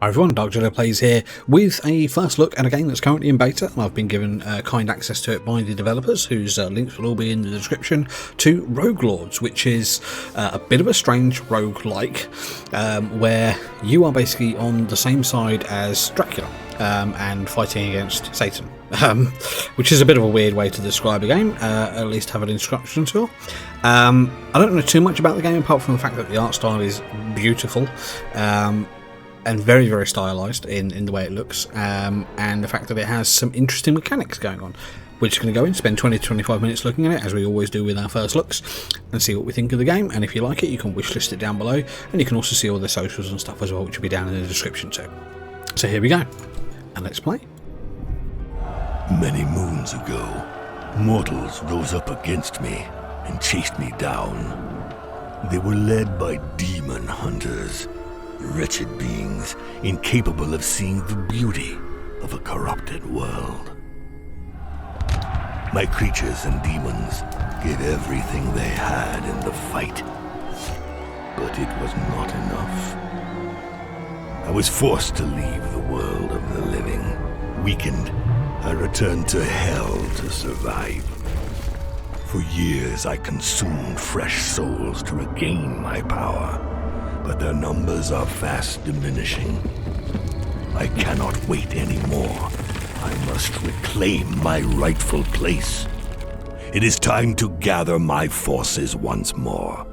Hi everyone, Dracula Plays here with a first look at a game that's currently in beta. I've been given kind access to it by the developers, whose links will all be in the description, to Roguelords, which is a bit of a strange roguelike, where you are basically on the same side as Dracula and fighting against Satan, which is a bit of a weird way to describe a game, at least have an instruction tool. I don't know too much about the game apart from the fact that the art style is beautiful, and very, very stylised in the way it looks, and the fact that it has some interesting mechanics going on. We're just going to go in, spend 20 to 25 minutes looking at it, as we always do with our first looks, and see what we think of the game. And if you like it, you can wishlist it down below, and you can also see all the socials and stuff as well, which will be down in the description too. So here we go, and let's play. Many moons ago, mortals rose up against me and chased me down. They were led by demon hunters, wretched beings incapable of seeing the beauty of a corrupted world. My creatures and demons gave everything they had in the fight, but it was not enough. I was forced to leave the world of the living. Weakened, I returned to hell to survive. For years I consumed fresh souls to regain my power, but their numbers are fast diminishing. I cannot wait anymore. I must reclaim my rightful place. It is time to gather my forces once more.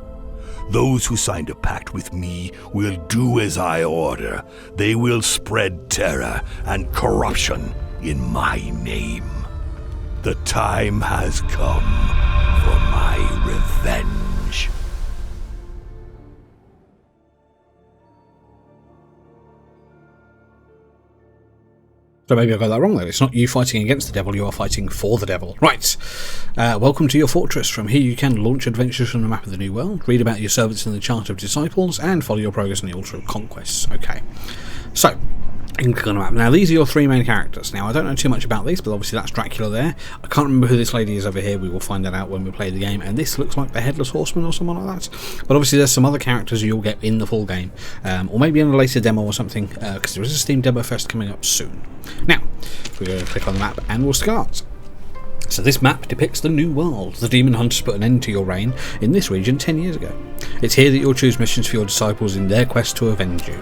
Those who signed a pact with me will do as I order. They will spread terror and corruption in my name. The time has come for my revenge. So maybe I got that wrong though. It's not you fighting against the devil, you are fighting for the devil. Right. Welcome to your fortress. From here you can launch adventures from the map of the new world, read about your servants in the chart of disciples, and follow your progress in the altar of conquests. Okay. So, you can click on the map. Now these are your three main characters. Now I don't know too much about these, but obviously that's Dracula there. I can't remember who this lady is over here. We will find that out when we play the game. And this looks like the Headless Horseman or someone like that. But obviously there's some other characters you'll get in the full game. Or maybe in a later demo or something, because there is a Steam Demo Fest coming up soon. Now, we're going to click on the map and we'll start. So this map depicts the new world. The demon hunters put an end to your reign in this region 10 years ago. It's here that you'll choose missions for your disciples in their quest to avenge you.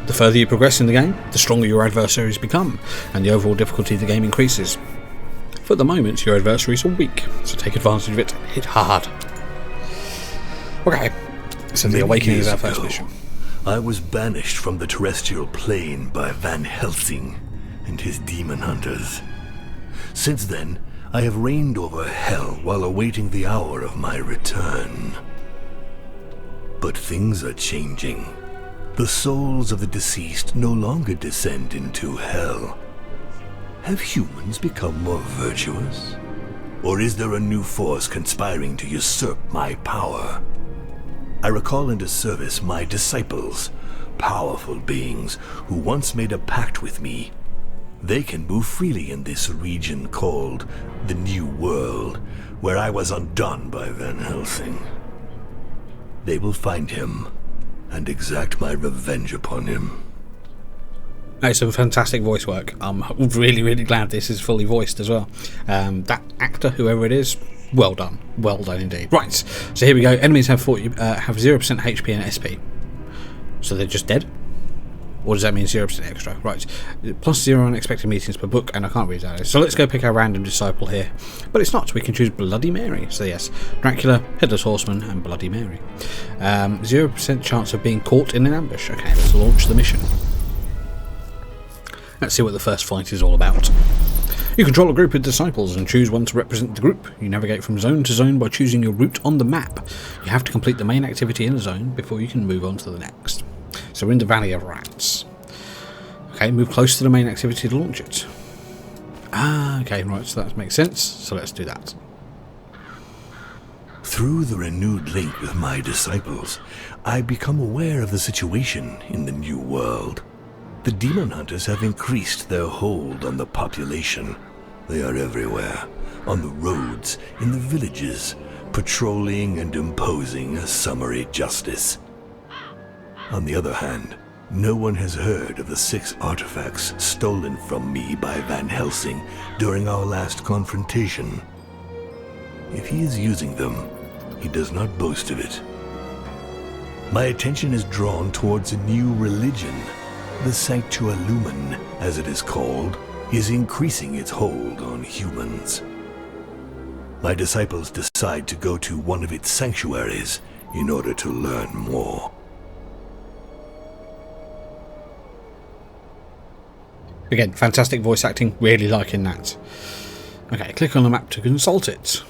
The further you progress in the game, the stronger your adversaries become, and the overall difficulty of the game increases. For the moment, your adversaries are weak, so take advantage of it and hit hard. Okay, so the Awakening is our first mission. I was banished from the terrestrial plane by Van Helsing and his demon hunters. Since then, I have reigned over hell while awaiting the hour of my return. But things are changing. The souls of the deceased no longer descend into hell. Have humans become more virtuous? Or is there a new force conspiring to usurp my power? I recall into service my disciples, powerful beings who once made a pact with me. They can move freely in this region called the New World, where I was undone by Van Helsing. They will find him and exact my revenge upon him. It's some fantastic voice work. I'm really, really glad this is fully voiced as well. That actor, whoever it is, well done indeed. Right, so here we go. Enemies have 0% HP and SP, so they're just dead. Or does that mean 0% extra? Right, plus 0 unexpected meetings per book, and I can't read that. So let's go pick our random disciple here. But it's not, we can choose Bloody Mary. So yes, Dracula, Headless Horseman, and Bloody Mary. 0% chance of being caught in an ambush. Okay, let's launch the mission. Let's see what the first fight is all about. You control a group of disciples and choose one to represent the group. You navigate from zone to zone by choosing your route on the map. You have to complete the main activity in a zone before you can move on to the next. So we're in the Valley of Rats. Okay, move close to the main activity to launch it. Okay, right, so that makes sense. So let's do that. Through the renewed link with my disciples, I become aware of the situation in the New World. The demon hunters have increased their hold on the population. They are everywhere, on the roads, in the villages, patrolling and imposing a summary justice. On the other hand, No one has heard of the 6 artifacts stolen from me by Van Helsing during our last confrontation. If he is using them, he does not boast of it. My attention is drawn towards a new religion. The Sanctua Lumen, as it is called, is increasing its hold on humans. My disciples decide to go to one of its sanctuaries in order to learn more. Again, fantastic voice acting, really liking that. Okay, click on the map to consult it.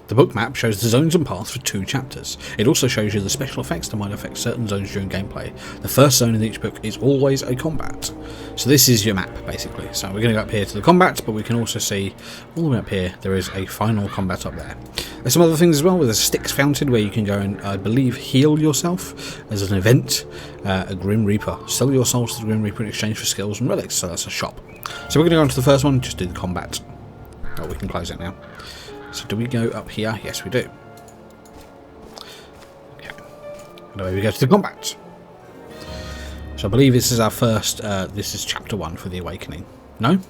The book map shows the zones and paths for 2 chapters. It also shows you the special effects that might affect certain zones during gameplay. The first zone in each book is always a combat. So this is your map, basically. So we're going to go up here to the combat, but we can also see all the way up here, there is a final combat up there. There's some other things as well, with a sticks fountain where you can go and, I believe, heal yourself as an event. A Grim Reaper. Sell your souls to the Grim Reaper in exchange for skills and relics, so that's a shop. So we're going to go on to the first one, just do the combat. Oh, we can close it now. So do we go up here? Yes, we do. Okay. And away we go to the combat. So I believe this is our first, this is chapter 1 for the Awakening. No?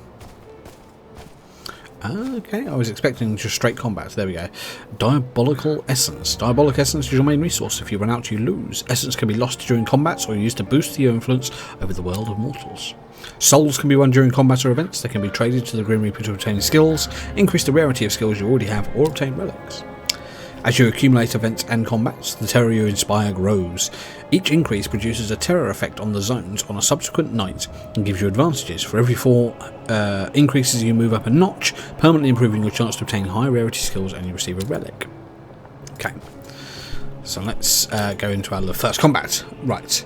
Okay, I was expecting just straight combat. There we go. Diabolical Essence. Diabolic Essence is your main resource. If you run out, you lose. Essence can be lost during combats or used to boost your influence over the world of mortals. Souls can be won during combat or events. They can be traded to the Grim Reaper to obtain skills, increase the rarity of skills you already have, or obtain relics. As you accumulate events and combats, the terror you inspire grows. Each increase produces a terror effect on the zones on a subsequent night and gives you advantages. For every 4 increases you move up a notch, permanently improving your chance to obtain high rarity skills, and you receive a relic. Okay, so let's go into our first combat. Right,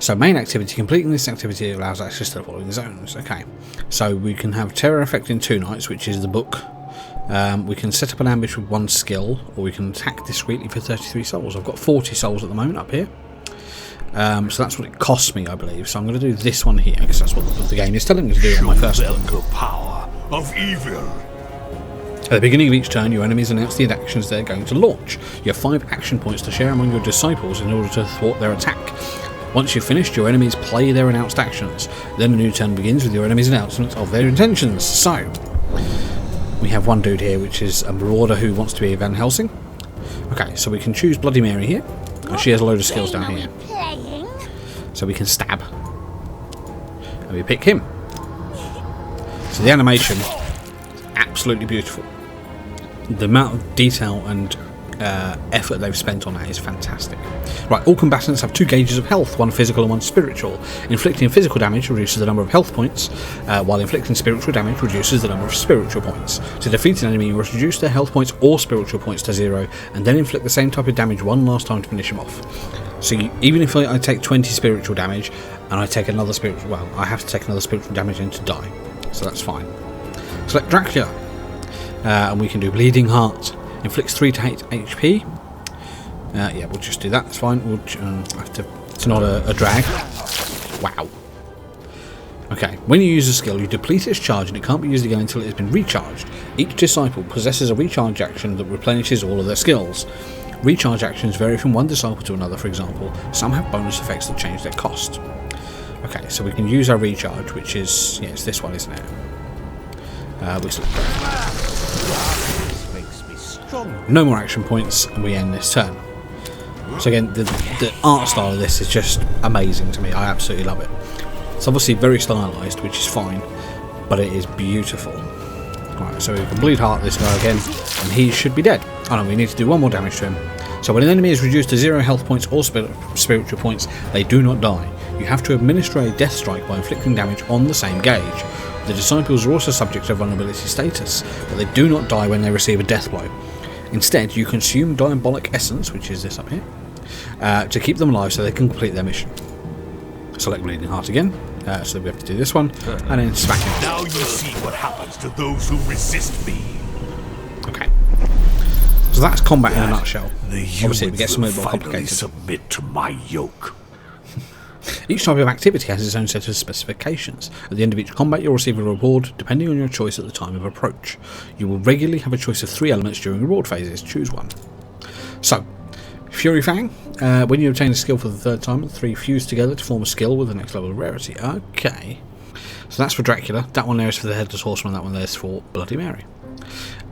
so main activity. Completing this activity allows access to the following zones. Okay, so we can have terror effect in 2 nights, which is the book. We can set up an ambush with 1 skill, or we can attack discreetly for 33 souls. I've got 40 souls at the moment up here. So that's what it costs me, I believe. So I'm going to do this one here, because that's what the game is telling me to do on my first one. The power of evil. At the beginning of each turn, your enemies announce the actions they're going to launch. You have 5 action points to share among your disciples in order to thwart their attack. Once you've finished, your enemies play their announced actions. Then a new turn begins with your enemies' announcements of their intentions. So we have one dude here, which is a marauder who wants to be Van Helsing. Okay, so we can choose Bloody Mary here. And she has a load of skills down here. So we can stab. And we pick him. So the animation is absolutely beautiful. The amount of detail and effort they've spent on that is fantastic. Right, all combatants have 2 gauges of health, 1 physical and 1 spiritual. Inflicting physical damage reduces the number of health points, while inflicting spiritual damage reduces the number of spiritual points. To defeat an enemy, you must reduce their health points or spiritual points to 0, and then inflict the same type of damage one last time to finish them off. So even if I take 20 spiritual damage, and I take another spiritual, well, I have to take another spiritual damage and to die. So that's fine. Select Dracula, and we can do Bleeding Heart. Inflicts 3 to 8 HP. Yeah, we'll just do that. It's fine. We'll have to. It's not a drag. Wow. Okay. When you use a skill, you deplete its charge, and it can't be used again until it has been recharged. Each disciple possesses a recharge action that replenishes all of their skills. Recharge actions vary from one disciple to another. For example, some have bonus effects that change their cost. Okay, so we can use our recharge, which is it's this one, isn't it? We select that. No more action points, and we end this turn. So again, the art style of this is just amazing to me. I absolutely love it. It's obviously very stylised, which is fine, but it is beautiful. Right, so we can Bleed Heart this guy again, and he should be dead. Oh no, we need to do 1 more damage to him. So when an enemy is reduced to 0 health points or spiritual points, they do not die. You have to administer a death strike by inflicting damage on the same gauge. The disciples are also subject to vulnerability status, but they do not die when they receive a death blow. Instead, you consume Diabolic Essence, which is this up here, to keep them alive so they can complete their mission. Select Bleeding Heart again, so we have to do this one, and then smack him. Now you see what happens to those who resist me. Okay. So that's combat in a nutshell. The Obviously, it gets a little more finally complicated. submit to my yoke. Each type of activity has its own set of specifications. At the end of each combat, you'll receive a reward depending on your choice at the time of approach. You will regularly have a choice of 3 elements during reward phases. Choose one. So, Fury Fang. When you obtain a skill for the third time, the three fuse together to form a skill with the next level of rarity. Okay. So that's for Dracula. That one there is for the Headless Horseman. That one there is for Bloody Mary.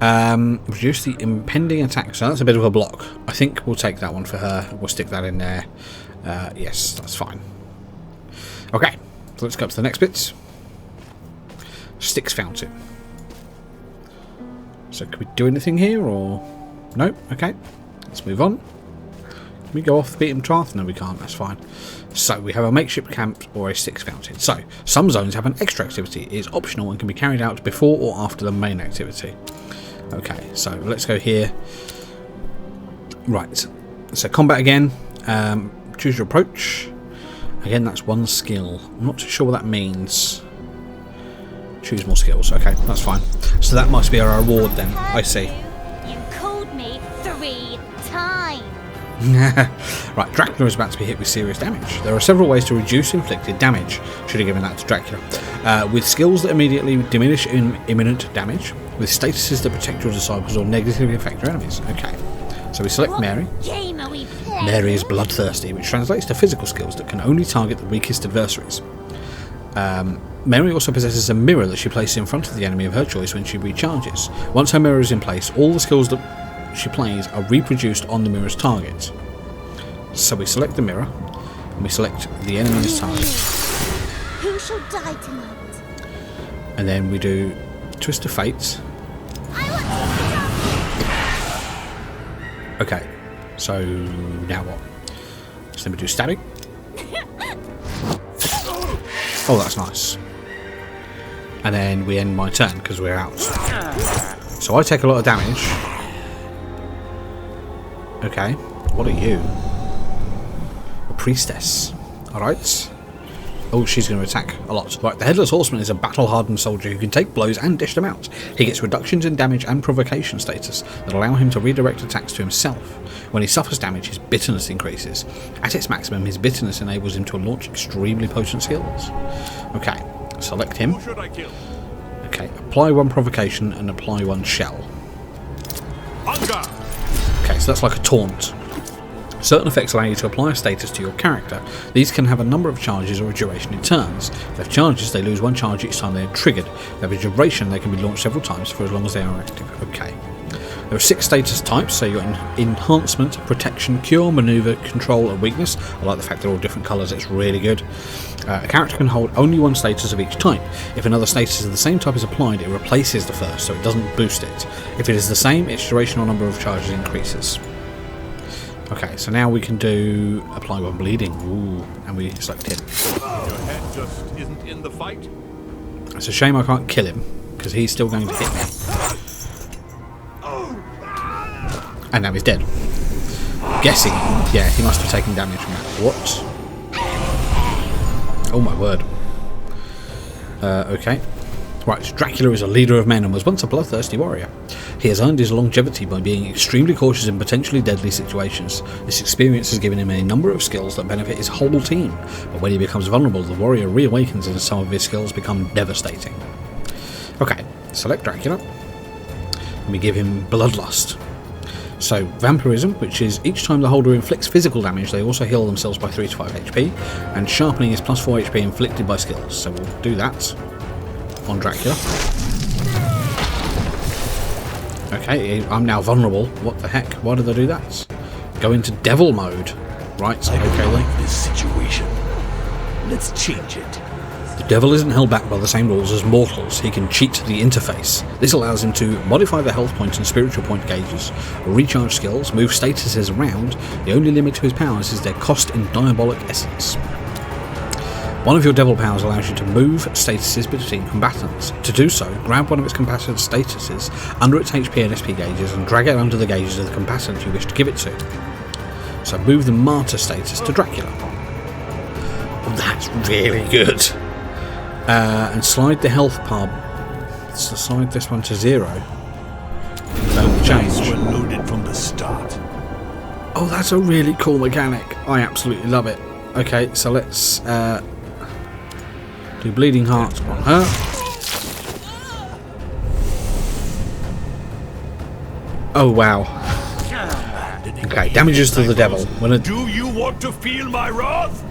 Reduce the impending attack. So that's a bit of a block. I think we'll take that one for her. We'll stick that in there. Yes, that's fine. Okay. So let's go up to the next bits. Styx Fountain. So can we do anything here or... Nope. Okay. Let's move on. Can we go off the beaten path? No, we can't. That's fine. So we have a makeshift camp or a Styx Fountain. So some zones have an extra activity. It is optional and can be carried out before or after the main activity. Okay, so let's go here. Right. So combat again. Choose your approach. Again, that's one skill. I'm not too sure what that means. Choose more skills. Okay, that's fine. So that must be our reward then. I see. You called me 3 times. Right, Dracula is about to be hit with serious damage. There are several ways to reduce inflicted damage. Should have given that to Dracula. With skills that immediately diminish imminent damage, with statuses that protect your disciples or negatively affect your enemies. Okay, so we select Mary. Game are we playing? Mary is bloodthirsty, which translates to physical skills that can only target the weakest adversaries. Mary also possesses a mirror that she places in front of the enemy of her choice when she recharges. Once her mirror is in place, all the skills that she plays are reproduced on the mirror's target. So we select the mirror, and we select the enemy's target. Who shall die tonight? And then we do Twist of Fate. Okay, so now what? So then we do stabbing. Oh, that's nice. And then we end my turn because we're out. So I take a lot of damage. Okay, what are you? A priestess. Alright. Oh, she's going to attack a lot. Right, the Headless Horseman is a battle-hardened soldier who can take blows and dish them out. He gets reductions in damage and provocation status that allow him to redirect attacks to himself. When he suffers damage, his bitterness increases. At its maximum, his bitterness enables him to launch extremely potent skills. Okay, select him. Okay, apply one provocation and apply one shell. Okay, so that's like a taunt. Certain effects allow you to apply a status to your character. These can have a number of charges or a duration in turns. If they have charges, they lose one charge each time they are triggered. If they have a duration, they can be launched several times for as long as they are active. Okay. There are 6 status types, so you're in Enhancement, Protection, Cure, Maneuver, Control and Weakness. I like the fact they're all different colours, it's really good. A character can hold only one status of each type. If another status of the same type is applied, it replaces the first, so it doesn't boost it. If it is the same, its duration or number of charges increases. Okay, so now we can do apply one bleeding. Ooh, and we select him. Your head just isn't in the fight. It's a shame I can't kill him, because he's still going to hit me. And now he's dead. Guessing, yeah, he must have taken damage from that. What? Oh my word. Okay. Right, Dracula is a leader of men and was once a bloodthirsty warrior. He has earned his longevity by being extremely cautious in potentially deadly situations. This experience has given him a number of skills that benefit his whole team, but when he becomes vulnerable, the warrior reawakens and some of his skills become devastating. Okay, select Dracula, and we give him Bloodlust. So, Vampirism, which is each time the holder inflicts physical damage, they also heal themselves by 3 to 5 HP, and Sharpening is plus 4 HP inflicted by skills, so we'll do that on Dracula. Okay, I'm now vulnerable. What the heck? Why did I do that? Go into devil mode. Right, okay then. This situation. Let's change it. The devil isn't held back by the same rules as mortals. He can cheat the interface. This allows him to modify the health point and spiritual point gauges, recharge skills, move statuses around. The only limit to his powers is their cost in diabolic essence. One of your devil powers allows you to move statuses between combatants. To do so, grab one of its combatant statuses under its HP and SP gauges and drag it under the gauges of the combatant you wish to give it to. So move the martyr status to Dracula. Oh, that's really good. And slide the health pub. So slide this one to 0. Don't change. Dice were loaded from the start. Oh, that's a really cool mechanic. I absolutely love it. Okay, so let's do Bleeding Heart on her. Oh wow. abandoning Okay, me, damages to the devil. disciples. Do you want to feel my wrath?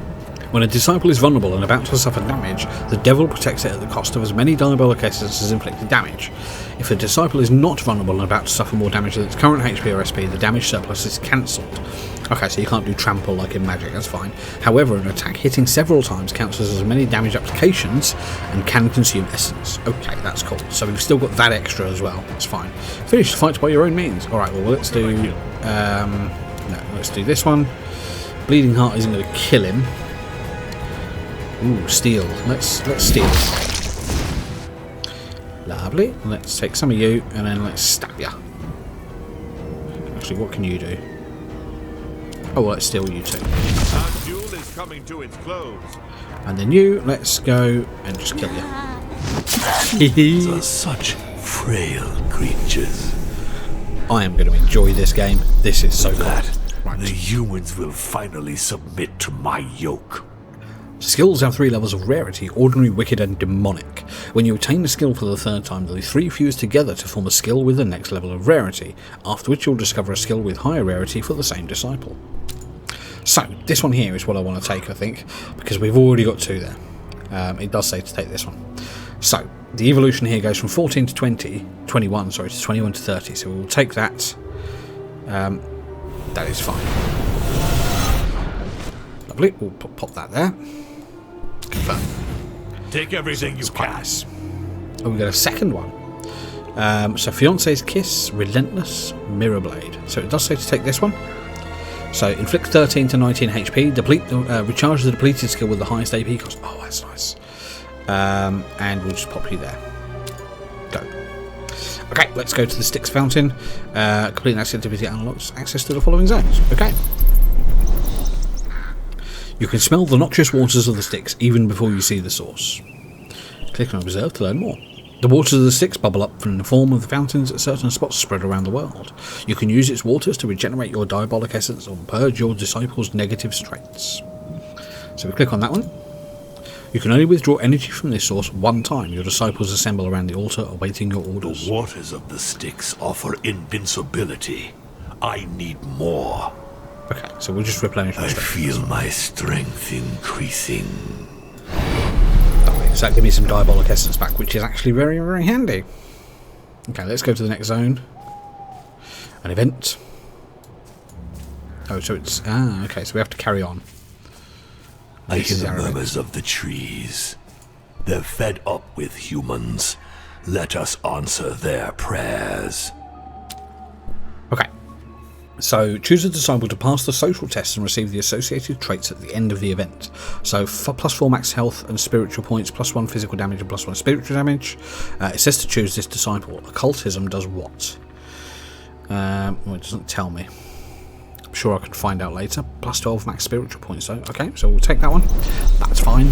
When a disciple is vulnerable and about to suffer damage, the devil protects it at the cost of as many diabolic essence as inflicted damage. If the disciple is not vulnerable and about to suffer more damage than its current HP or SP, the damage surplus is cancelled. Okay, so you can't do trample like in magic, that's fine. However, an attack hitting several times counts as many damage applications and can consume essence. Okay, that's cool. So we've still got that extra as well, that's fine. Finish the fight by your own means. Alright, well let's do... no, let's do this one. Bleeding Heart isn't going to kill him. Ooh, steel. Let's steal. Lovely. Let's take some of you and then let's stab you. Actually, what can you do? Oh, well, let's steal you too. Our duel is coming to its close. And then you, let's go and just kill you. They're such frail creatures. I am going to enjoy this game. This is so That good. Right. the humans will finally submit to my yoke. Skills have 3 levels of rarity: ordinary, wicked and demonic. When you obtain the skill for the 3rd time, the 3 fuse together to form a skill with the next level of rarity, after which you'll discover a skill with higher rarity for the same disciple. So, this one here is what I want to take, I think, because we've already got 2 there. It does say to take this one. So, the evolution here goes from 14 to 21 to 21 to 30, so we'll take that. That is fine. Lovely, we'll pop that there. Confirm. Take everything you can. Nice. Oh, we got a second one. So Fiance's Kiss, Relentless, Mirror Blade. So it does say to take this one. So inflict 13 to 19 HP, recharge the depleted skill with the highest AP cost. Oh, that's nice. And we'll just pop you there. Go. Okay, let's go to the Styx Fountain. Complete next activity unlocks access to the following zones. Okay. You can smell the noxious waters of the Styx even before you see the source. Click on Observe to learn more. The waters of the Styx bubble up from the form of the fountains at certain spots spread around the world. You can use its waters to regenerate your diabolic essence or purge your disciples' negative traits. So we click on that one. You can only withdraw energy from this source one time. Your disciples assemble around the altar awaiting your orders. The waters of the Styx offer invincibility. I need more. Okay, so we'll just replenish my I strength. feel my strength increasing. So that gives me some diabolic essence back, which is actually very, very handy. Okay, let's go to the next zone. An event. Oh, so it's... Ah, okay, so we have to carry on. I This hear is the our event. murmurs of the trees. They're fed up with humans. Let us answer their prayers. Okay. So choose a disciple to pass the social test and receive the associated traits at the end of the event. So +4 max health and spiritual points, +1 physical damage and +1 spiritual damage. It says to choose this disciple. Occultism does what? Well, it doesn't tell me. I'm sure I can find out later. +12 max spiritual points though. Okay, so we'll take that one. That's fine.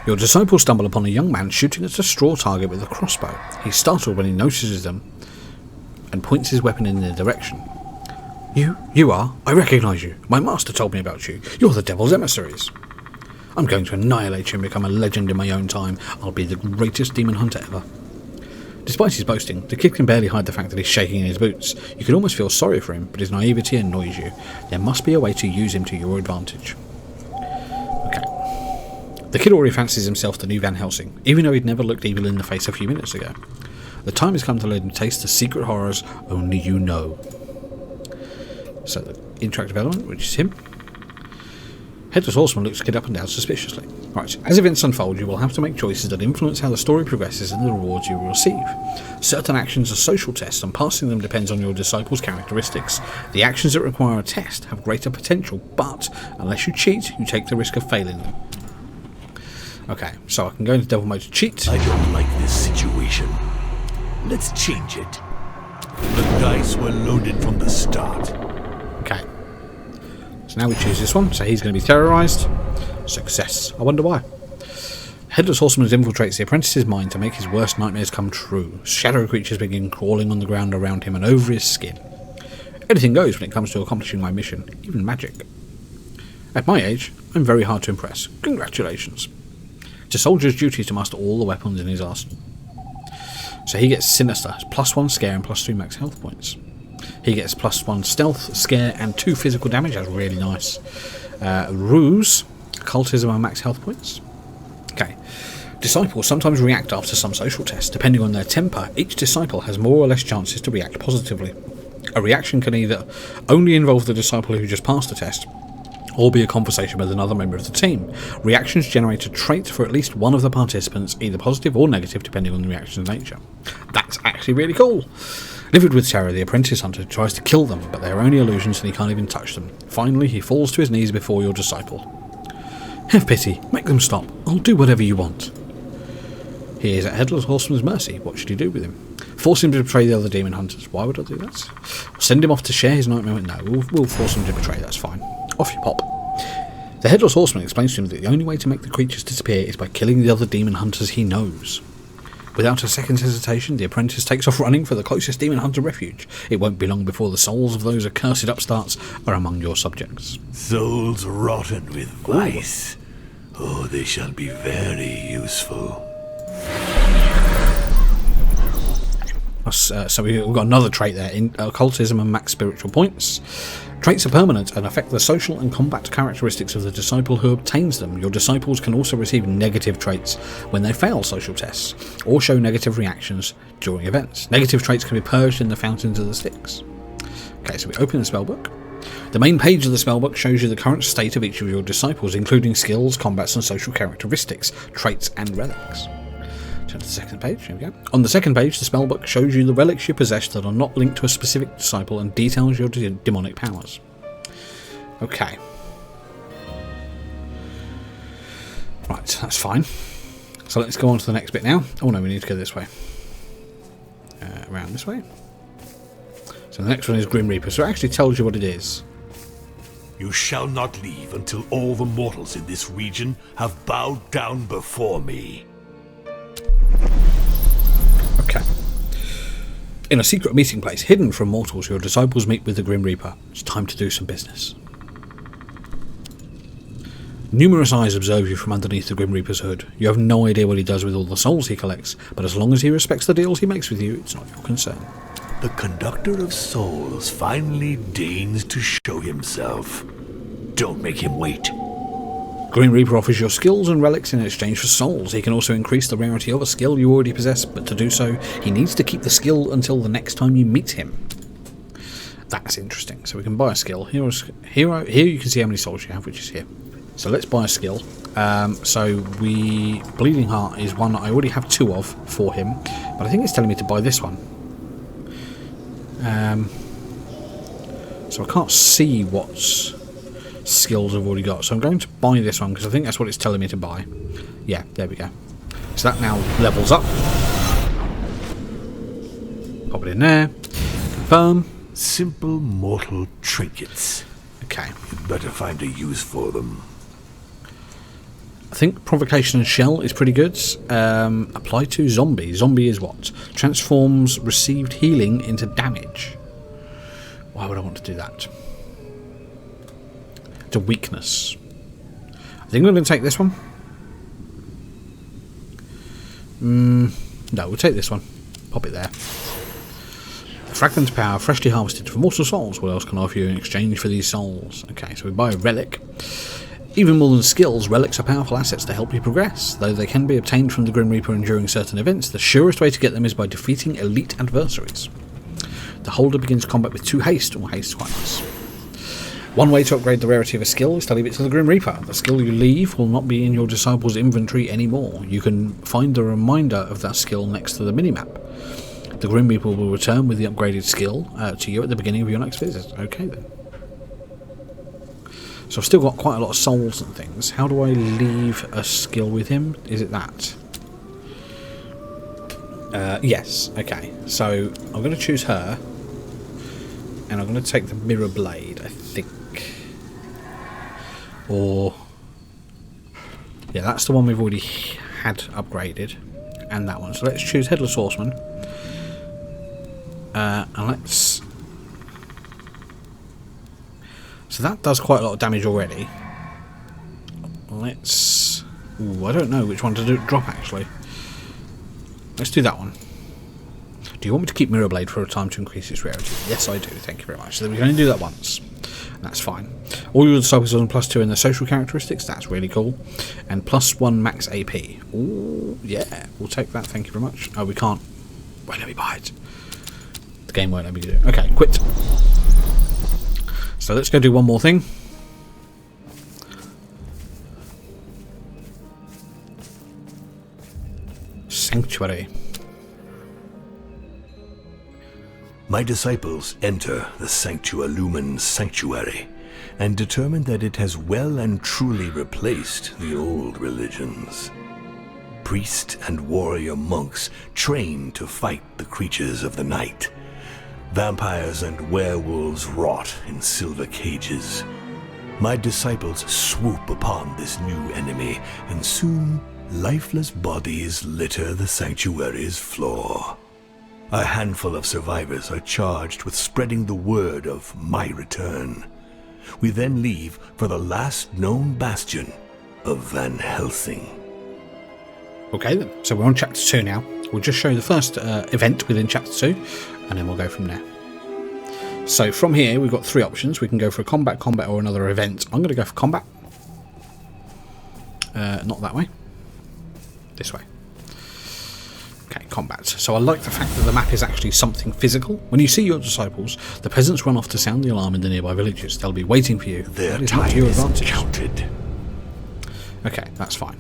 Your disciples stumble upon a young man shooting at a straw target with a crossbow. He's startled when he notices them and points his weapon in their direction. You are? I recognise you. My master told me about you. You're the devil's emissaries. I'm going to annihilate you and become a legend in my own time. I'll be the greatest demon hunter ever. Despite his boasting, the kid can barely hide the fact that he's shaking in his boots. You can almost feel sorry for him, but his naivety annoys you. There must be a way to use him to your advantage. Okay. The kid already fancies himself the new Van Helsing, even though he'd never looked evil in the face a few minutes ago. The time has come to let him taste the secret horrors only you know. So the interactive element, which is him. Headless Horseman looks the kid up and down suspiciously. Right, as events unfold, you will have to make choices that influence how the story progresses and the rewards you will receive. Certain actions are social tests, and passing them depends on your disciples' characteristics. The actions that require a test have greater potential, but unless you cheat, you take the risk of failing them. Okay, so I can go into devil mode to cheat. I don't like this situation. Let's change it. The dice were loaded from the start. Okay. So now we choose this one. So he's going to be terrorised. Success. I wonder why. Headless Horseman infiltrates the apprentice's mind to make his worst nightmares come true. Shadow creatures begin crawling on the ground around him and over his skin. Anything goes when it comes to accomplishing my mission, even magic. At my age, I'm very hard to impress. Congratulations. It's a soldier's duty to master all the weapons in his arsenal. So he gets Sinister, +1 scare and +3 max health points. He gets +1 stealth, scare, and 2 physical damage. That's really nice. Ruse, occultism, and max health points. Okay. Disciples sometimes react after some social tests. Depending on their temper, each disciple has more or less chances to react positively. A reaction can either only involve the disciple who just passed the test, or be a conversation with another member of the team. Reactions generate a trait for at least one of the participants, either positive or negative, depending on the reaction's nature. That's actually really cool. Livid with terror, the apprentice hunter tries to kill them, but they are only illusions and he can't even touch them. Finally, he falls to his knees before your disciple. Have pity. Make them stop. I'll do whatever you want. He is at Headless Horseman's mercy. What should you do with him? Force him to betray the other demon hunters. Why would I do that? Send him off to share his nightmare. No, we'll force him to betray. That's fine. Off you pop. The Headless Horseman explains to him that the only way to make the creatures disappear is by killing the other demon hunters he knows. Without a second's hesitation, the apprentice takes off running for the closest demon hunter refuge. It won't be long before the souls of those accursed upstarts are among your subjects. Souls rotten with vice. Oh, they shall be very useful. So we've got another trait there, in occultism and max spiritual points. Traits are permanent and affect the social and combat characteristics of the disciple who obtains them. Your disciples can also receive negative traits when they fail social tests, or show negative reactions during events. Negative traits can be purged in the Fountains of the Styx. Okay, so we open the spellbook. The main page of the spellbook shows you the current state of each of your disciples, including skills, combats and social characteristics, traits and relics. Turn to the second page, here we go. On the second page, the spellbook shows you the relics you possess that are not linked to a specific disciple and details your demonic powers. Okay. Right, that's fine. So let's go on to the next bit now. Oh no, we need to go this way. Around this way. So the next one is Grim Reaper, so it actually tells you what it is. You shall not leave until all the mortals in this region have bowed down before me. Okay. In a secret meeting place hidden from mortals, your disciples meet with the Grim Reaper. It's time to do some business. Numerous eyes observe you from underneath the Grim Reaper's hood. You have no idea what he does with all the souls he collects, but as long as he respects the deals he makes with you, it's not your concern. The conductor of souls finally deigns to show himself. Don't make him wait. Grim Reaper offers your skills and relics in exchange for souls. He can also increase the rarity of a skill you already possess, but to do so, he needs to keep the skill until the next time you meet him. That's interesting. So we can buy a skill. Here you can see how many souls you have, which is here. So let's buy a skill. Bleeding Heart is one I already have 2 of for him, but I think it's telling me to buy this one. So I can't see what skills I've already got, so I'm going to buy this one because I think that's what it's telling me to buy. Yeah, there we go. So that now levels up. Pop it in there. Confirm. Simple mortal trinkets. Okay. You'd better find a use for them. I think Provocation and Shell is pretty good. Apply to Zombie. Zombie is what? Transforms received healing into damage. Why would I want to do that? To weakness. I think I'm going to take this one. No, we'll take this one. Pop it there. Fragment power, freshly harvested for mortal souls. What else can I offer you in exchange for these souls? Okay, so we buy a relic. Even more than skills, relics are powerful assets to help you progress. Though they can be obtained from the Grim Reaper during certain events, the surest way to get them is by defeating elite adversaries. The holder begins combat with 2 haste, or haste twice. One way to upgrade the rarity of a skill is to leave it to the Grim Reaper. The skill you leave will not be in your disciple's inventory anymore. You can find a reminder of that skill next to the minimap. The Grim Reaper will return with the upgraded skill to you at the beginning of your next visit. Okay then. So I've still got quite a lot of souls and things. How do I leave a skill with him? Is it that? Yes. Okay. So I'm going to choose her. And I'm going to take the Mirror Blade, I think. Or... yeah, that's the one we've already had upgraded. And that one. So let's choose Headless Horseman. And let's... so that does quite a lot of damage already. Let's... ooh, I don't know which one to drop actually. Let's do that one. Do you want me to keep Mirror Blade for a time to increase its rarity? Yes, I do. Thank you very much. So we can only do that once. And that's fine. All your disciples are on +2 in their social characteristics. That's really cool. And +1 max AP. Ooh, yeah. We'll take that. Thank you very much. Oh, we can't. Won't let me buy it. The game won't let me do it. Okay, quit. So let's go do one more thing. Sanctuary. My disciples enter the Sanctualumen Sanctuary and determine that it has well and truly replaced the old religions. Priest and warrior monks trained to fight the creatures of the night. Vampires and werewolves rot in silver cages. My disciples swoop upon this new enemy, and soon lifeless bodies litter the sanctuary's floor. A handful of survivors are charged with spreading the word of my return. We then leave for the last known bastion of Van Helsing. Okay then, so we're on chapter 2 now. We'll just show the first event within chapter 2, and then we'll go from there. So from here, we've got 3 options. We can go for a combat, or another event. I'm going to go for combat. Not that way. This way. Okay, combat. So I like the fact that the map is actually something physical. When you see your disciples, the peasants run off to sound the alarm in the nearby villages. They'll be waiting for you. Their that is time not to your is advantage. counted. Okay, that's fine.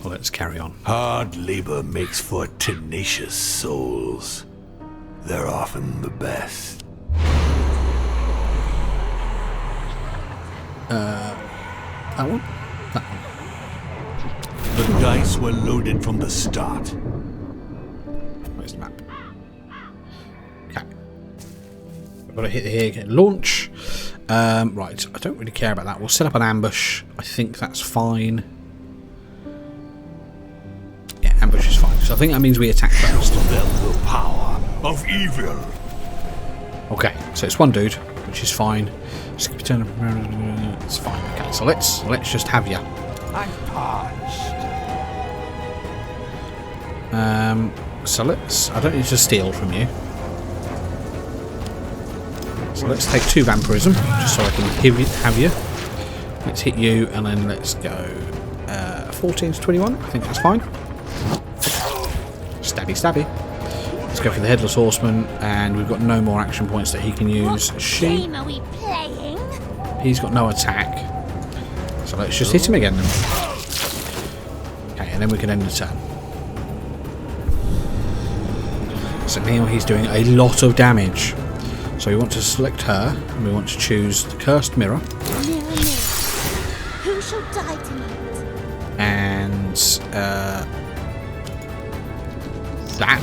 Well, let's carry on. Hard labor makes for tenacious souls. They're often the best. That one? That one. The dice were loaded from the start. Where's the map? Okay. I've got to hit here, get launch. Right, I don't really care about that. We'll set up an ambush. I think that's fine. Yeah, ambush is fine. So I think that means we attack first. The power of evil. Okay, so it's one dude, which is fine. Skip turn. It's fine. Okay, so let's just have you. I'm parched. So I don't need to steal from you. So let's take 2 vampirism, just so I can have you. Let's hit you, and then let's go 14 to 21. I think that's fine. Stabby, stabby. Let's go for the Headless Horseman, and we've got no more action points that he can use. What game are we playing? He's got no attack. So let's just hit him again then. Okay, and then we can end the turn. So now he's doing a lot of damage. So we want to select her, and we want to choose the Cursed Mirror. Mirror, mirror, who shall die tonight? And that.